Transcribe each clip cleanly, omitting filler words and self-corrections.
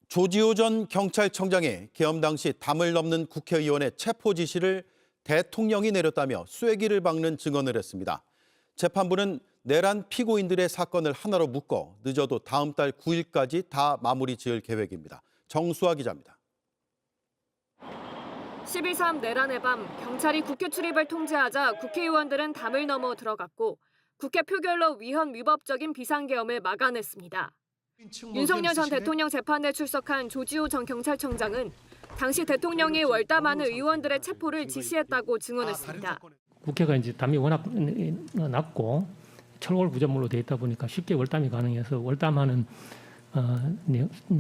조지호 전 경찰청장이 계엄 당시 담을 넘는 국회의원의 체포 지시를 대통령이 내렸다며 쐐기를 박는 증언을 했습니다. 재판부는 내란 피고인들의 사건을 하나로 묶어 늦어도 다음 달 9일까지 다 마무리 지을 계획입니다. 정수아 기자입니다. 12.3 내란의 밤 경찰이 국회 출입을 통제하자 국회의원들은 담을 넘어 들어갔고 국회 표결로 위헌 위법적인 비상계엄을 막아냈습니다. 윤석열 전 대통령 재판에 출석한 조지호 전 경찰청장은 당시 대통령이 월담하는 의원들의 체포를 지시했다고 증언했습니다. 국회가 이제 담이 워낙 낮고 철골 구조물로 돼 있다 보니까 쉽게 월담이 가능해서 월담하는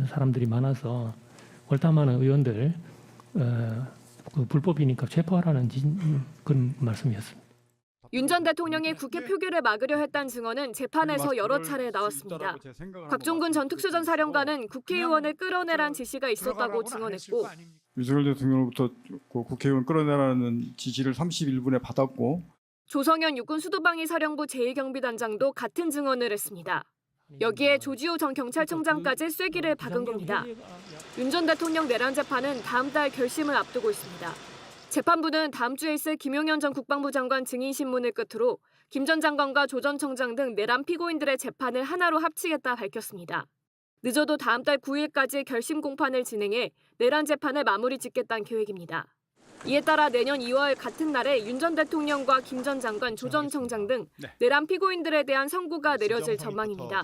사람들이 많아서 월담하는 의원들 불법이니까 체포하라는 그런 말씀이었습니다. 윤 전 대통령이 국회 표결을 막으려 했다는 증언은 재판에서 여러 차례 나왔습니다. 곽종근 전 특수전사령관은 국회의원을 끌어내란 지시가 있었다고 증언했고 윤석열 대통령으로부터 국회의원 끌어내라는 지시를 31분에 받았고 조성현 육군 수도방위 사령부 제1경비단장도 같은 증언을 했습니다. 여기에 조지호 전 경찰청장까지 쐐기를 박은 겁니다. 윤 전 대통령 내란 재판은 다음 달 결심을 앞두고 있습니다. 재판부는 다음 주에 있을 김용현 전 국방부 장관 증인 신문을 끝으로 김 전 장관과 조 전 청장 등 내란 피고인들의 재판을 하나로 합치겠다 밝혔습니다. 늦어도 다음 달 9일까지 결심 공판을 진행해 내란 재판을 마무리 짓겠다는 계획입니다. 이에 따라 내년 2월 같은 날에 윤 전 대통령과 김 전 장관, 조 전 청장 등 내란 피고인들에 대한 선고가 내려질 전망입니다.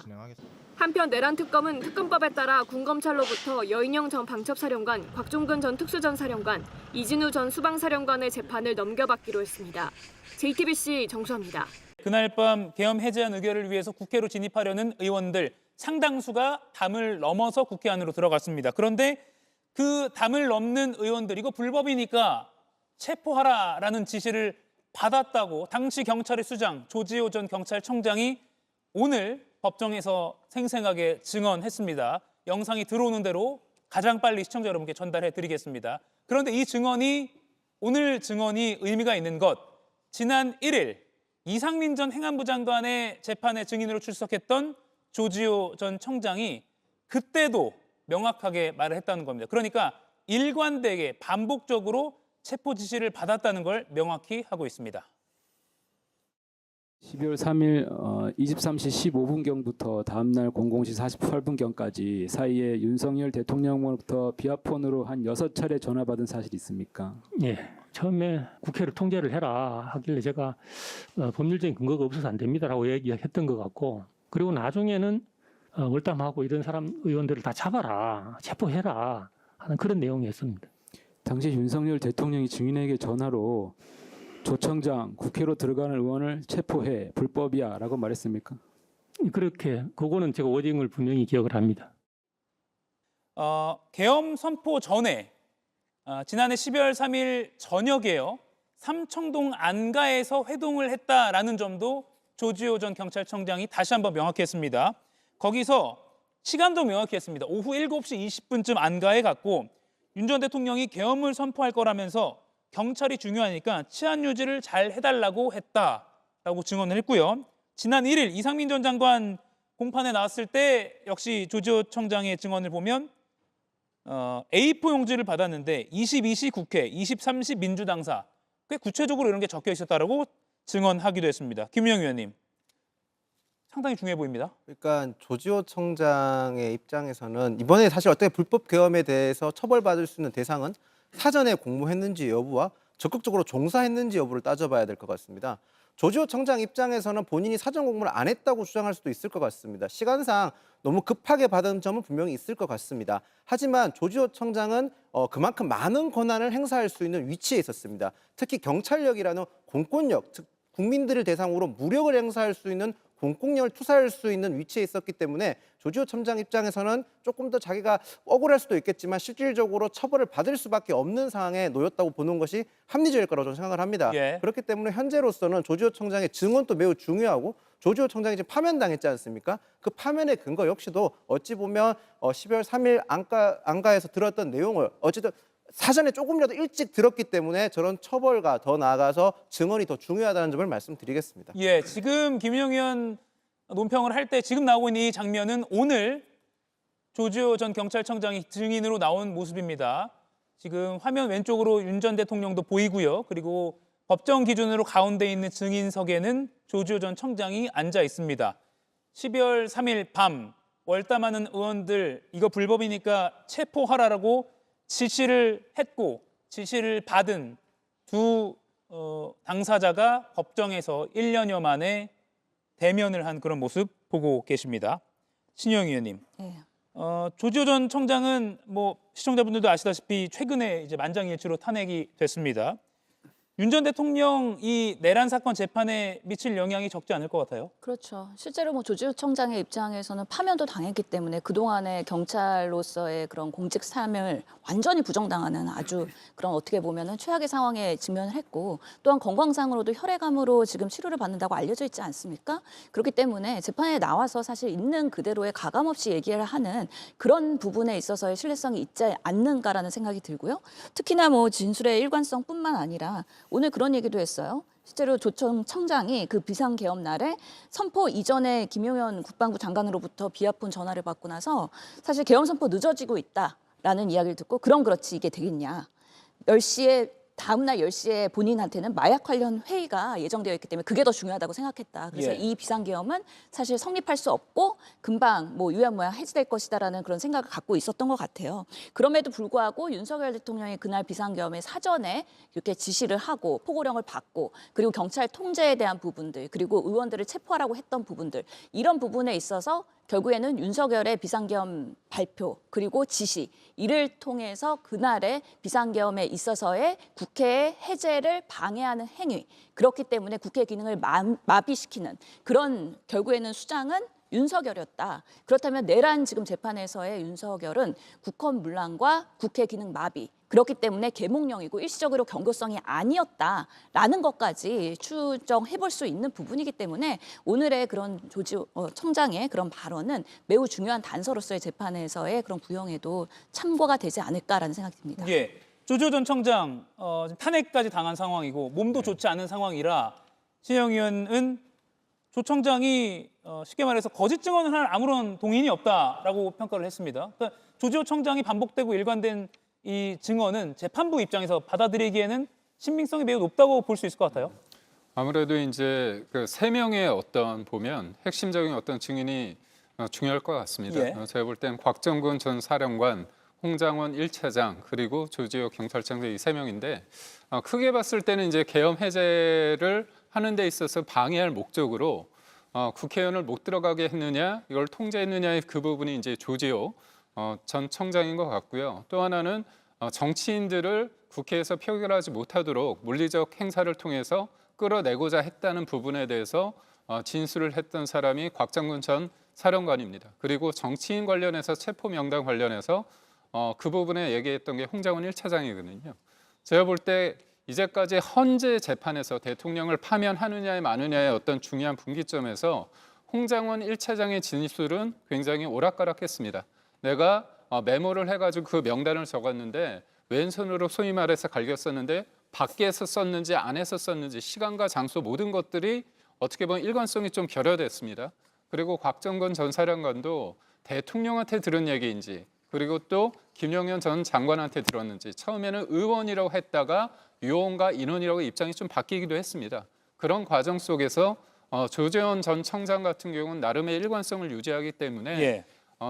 한편 내란 특검은 특검법에 따라 군검찰로부터 여인영 전 방첩사령관, 곽종근 전 특수전사령관, 이진우 전 수방사령관의 재판을 넘겨받기로 했습니다. JTBC 정수아입니다. 그날 밤 계엄 해제안 의결을 위해서 국회로 진입하려는 의원들 상당수가 담을 넘어서 국회 안으로 들어갔습니다. 그런데 그 담을 넘는 의원들 이거 불법이니까 체포하라라는 지시를 받았다고 당시 경찰의 수장 조지호 전 경찰청장이 오늘 법정에서 생생하게 증언했습니다. 영상이 들어오는 대로 가장 빨리 시청자 여러분께 전달해 드리겠습니다. 그런데 이 증언이 오늘 증언이 의미가 있는 것, 지난 1일 이상민 전 행안부 장관의 재판에 증인으로 출석했던 조지호 전 청장이 그때도 명확하게 말을 했다는 겁니다. 그러니까 일관되게 반복적으로 체포 지시를 받았다는 걸 명확히 하고 있습니다. 12월 3일 23시 15분경부터 다음날 00시 48분경까지 사이에 윤석열 대통령으로부터 비아폰으로 한 6차례 전화받은 사실이 있습니까? 예, 처음에 국회를 통제를 해라 하길래 제가 법률적인 근거가 없어서 안 됩니다라고 얘기했던 것 같고 그리고 나중에는 월담하고 이런 사람 의원들을 다 잡아라, 체포해라 하는 그런 내용이었습니다. 당시 윤석열 대통령이 증인에게 전화로 조 청장, 국회로 들어가는 의원을 체포해, 불법이야 라고 말했습니까? 그렇게, 그거는 제가 워딩을 분명히 기억을 합니다. 계엄 선포 전에 지난해 12월 3일 저녁에요. 삼청동 안가에서 회동을 했다라는 점도 조지호 전 경찰청장이 다시 한번 명확히 했습니다. 거기서 시간도 명확히 했습니다. 오후 7시 20분쯤 안가에 갔고 윤 전 대통령이 계엄을 선포할 거라면서 경찰이 중요하니까 치안 유지를 잘 해달라고 했다라고 증언을 했고요. 지난 1일 이상민 전 장관 공판에 나왔을 때 역시 조지호 청장의 증언을 보면 A4 용지를 받았는데 22시 국회, 23시 민주당사 꽤 구체적으로 이런 게 적혀 있었다라고 증언하기도 했습니다. 김유영 의원님. 상당히 중요해 보입니다. 그러니까 조지호 청장의 입장에서는 이번에 사실 어떻게 불법 계엄에 대해서 처벌받을 수 있는 대상은 사전에 공모했는지 여부와 적극적으로 종사했는지 여부를 따져봐야 될 것 같습니다. 조지호 청장 입장에서는 본인이 사전 공모를 안 했다고 주장할 수도 있을 것 같습니다. 시간상 너무 급하게 받은 점은 분명히 있을 것 같습니다. 하지만 조지호 청장은 그만큼 많은 권한을 행사할 수 있는 위치에 있었습니다. 특히 경찰력이라는 공권력, 즉 국민들을 대상으로 무력을 행사할 수 있는 공권력을 투사할 수 있는 위치에 있었기 때문에 조지호 청장 입장에서는 조금 더 자기가 억울할 수도 있겠지만 실질적으로 처벌을 받을 수밖에 없는 상황에 놓였다고 보는 것이 합리적일 거라고 저는 생각을 합니다. 예. 그렇기 때문에 현재로서는 조지호 청장의 증언도 매우 중요하고 조지호 청장이 지금 파면당했지 않습니까? 그 파면의 근거 역시도 어찌 보면 12월 3일 안가에서 들었던 내용을 어쨌든 사전에 조금이라도 일찍 들었기 때문에 저런 처벌과 더 나아가서 증언이 더 중요하다는 점을 말씀드리겠습니다. 예, 지금 김용 의원 논평을 할 때 지금 나오고 있는 이 장면은 오늘 조지호 전 경찰청장이 증인으로 나온 모습입니다. 지금 화면 왼쪽으로 윤 전 대통령도 보이고요. 그리고 법정 기준으로 가운데 있는 증인석에는 조지호 전 청장이 앉아 있습니다. 12월 3일 밤 월담하는 의원들 이거 불법이니까 체포하라라고 지시를 했고 지시를 받은 두 당사자가 법정에서 1년여 만에 대면을 한 그런 모습 보고 계십니다. 신영 의원님. 네. 조지호 전 청장은 뭐 시청자분들도 아시다시피 최근에 이제 만장일치로 탄핵이 됐습니다. 윤 전 대통령 이 내란 사건 재판에 미칠 영향이 적지 않을 것 같아요. 그렇죠. 실제로 뭐 조지호 청장의 입장에서는 파면도 당했기 때문에 그동안의 경찰로서의 그런 공직 삶을 완전히 부정당하는 아주 그런 어떻게 보면은 최악의 상황에 직면을 했고 또한 건강상으로도 혈액암으로 지금 치료를 받는다고 알려져 있지 않습니까? 그렇기 때문에 재판에 나와서 사실 있는 그대로의 가감 없이 얘기를 하는 그런 부분에 있어서의 신뢰성이 있지 않는가라는 생각이 들고요. 특히나 뭐 진술의 일관성뿐만 아니라 오늘 그런 얘기도 했어요. 실제로 조청 청장이 그 비상계엄 날에 선포 이전에 김용현 국방부 장관으로부터 비아폰 전화를 받고 나서 사실 계엄 선포 늦어지고 있다라는 이야기를 듣고 그럼 그렇지 이게 되겠냐. 10시에 다음날 10시에 본인한테는 마약 관련 회의가 예정되어 있기 때문에 그게 더 중요하다고 생각했다. 그래서 예. 이 비상계엄은 사실 성립할 수 없고 금방 뭐 유야무야 해지될 것이다라는 그런 생각을 갖고 있었던 것 같아요. 그럼에도 불구하고 윤석열 대통령이 그날 비상계엄에 사전에 이렇게 지시를 하고 포고령을 받고 그리고 경찰 통제에 대한 부분들 그리고 의원들을 체포하라고 했던 부분들 이런 부분에 있어서 결국에는 윤석열의 비상계엄 발표 그리고 지시 이를 통해서 그날의 비상계엄에 있어서의 국회의 해제를 방해하는 행위 그렇기 때문에 국회 기능을 마비시키는 그런 결국에는 수장은 윤석열이었다. 그렇다면 내란 지금 재판에서의 윤석열은 국헌문란과 국회 기능 마비 그렇기 때문에 계몽령이고 일시적으로 경고성이 아니었다라는 것까지 추정해 볼 수 있는 부분이기 때문에 오늘의 그런 조지호 청장의 그런 발언은 매우 중요한 단서로서의 재판에서의 그런 구형에도 참고가 되지 않을까라는 생각이 듭니다. 예. 조지호 전 청장 지금 탄핵까지 당한 상황이고 몸도 좋지 않은 상황이라 신영 의원은 조 청장이 쉽게 말해서 거짓 증언을 할 아무런 동의인이 없다라고 평가를 했습니다. 그러니까 조지호 청장이 반복되고 일관된 이 증언은 재판부 입장에서 받아들이기에는 신빙성이 매우 높다고 볼 수 있을 것 같아요. 아무래도 이제 그 세 명의 어떤 보면 핵심적인 어떤 증인이 중요할 것 같습니다. 예. 제가 볼 땐 곽정근 전 사령관, 홍장원 1차장 그리고 조지호 경찰청장 이 세 명인데 크게 봤을 때는 이제 계엄 해제를 하는 데 있어서 방해할 목적으로 국회의원을 못 들어가게 했느냐, 이걸 통제했느냐의 그 부분이 이제 조지호 전 청장인 것 같고요. 또 하나는 정치인들을 국회에서 표결하지 못하도록 물리적 행사를 통해서 끌어내고자 했다는 부분에 대해서 진술을 했던 사람이 곽정근 전 사령관입니다. 그리고 정치인 관련해서 체포 명단 관련해서 그 부분에 얘기했던 게 홍장원 1차장이거든요. 제가 볼 때 이제까지 헌재 재판에서 대통령을 파면하느냐에 마느냐의 어떤 중요한 분기점에서 홍장원 1차장의 진술은 굉장히 오락가락했습니다. 내가 메모를 해가지고 그 명단을 적었는데 왼손으로 소위 말해서 갈겼었는데 밖에서 썼는지 안에서 썼는지 시간과 장소 모든 것들이 어떻게 보면 일관성이 좀 결여됐습니다. 그리고 곽정근 전 사령관도 대통령한테 들은 얘기인지 그리고 또 김용현 전 장관한테 들었는지 처음에는 의원이라고 했다가 요원과 인원이라고 입장이 좀 바뀌기도 했습니다. 그런 과정 속에서 조재원 전 청장 같은 경우는 나름의 일관성을 유지하기 때문에 예.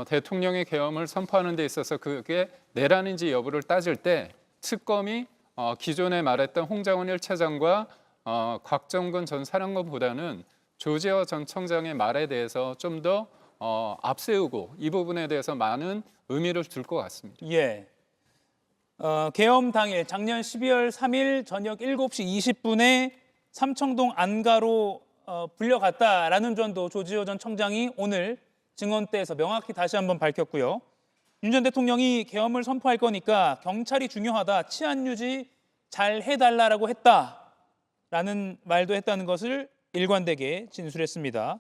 대통령의 계엄을 선포하는 데 있어서 그게 내란인지 여부를 따질 때 특검이 기존에 말했던 홍장원 1차장과 곽정근 전 사령관보다는 조재호 전 청장의 말에 대해서 좀 더 앞세우고 이 부분에 대해서 많은 의미를 둘 것 같습니다. 예. 계엄 당일 작년 12월 3일 저녁 7시 20분에 삼청동 안가로 불려갔다라는 점도 조지호 전 청장이 오늘 증언대에서 명확히 다시 한번 밝혔고요. 윤 전 대통령이 계엄을 선포할 거니까 경찰이 중요하다, 치안 유지 잘 해달라고 했다라는 말도 했다는 것을 일관되게 진술했습니다.